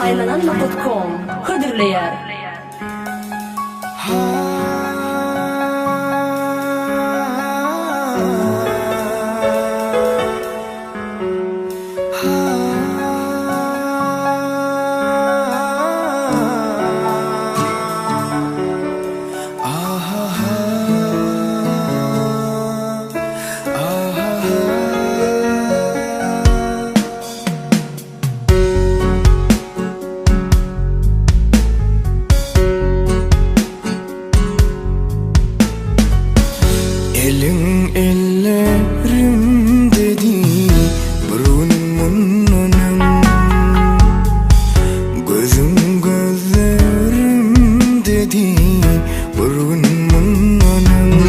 Faylananma.com Hıdırlayar. Elin ellerim dedi burnumun önüm, gözüm gözlerim dedi burnumun önüm,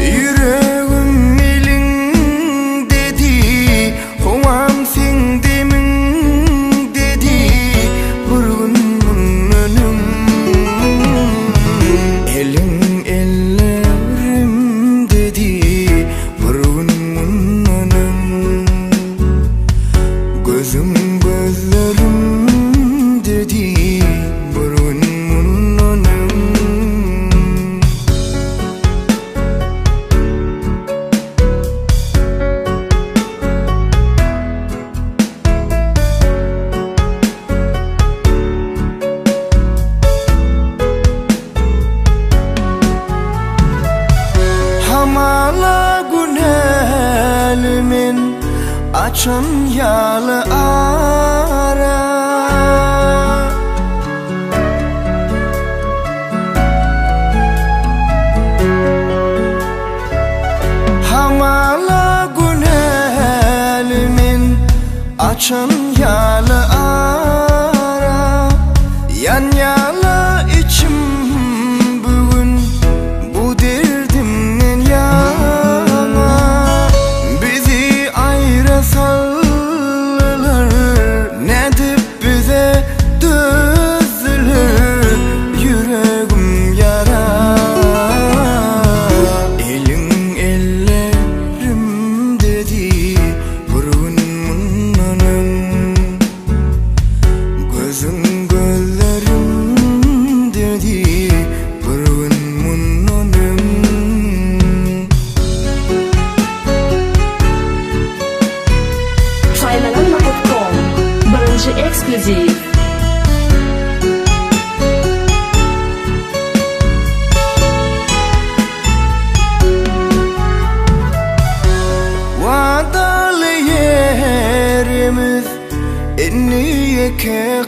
yüreğim elin dedi hovam sen demin dedi burnumun önüm. Elin gözüm gözlerim dedi burnumun önüm. Hamala günelimin açan yalı ara, hamala günelimin açan yalı ara, yan yala içim bugün bu derdimden yana, bizi ayırasalar ne dip bize düzülür yüreğim yara. Elin ellerim dedi burnumun önüm, gözüm gözlerim dedi burnumun önüm. Faylananma.com Birinci Ekskluziv. Vadalı yerimiz enniye ke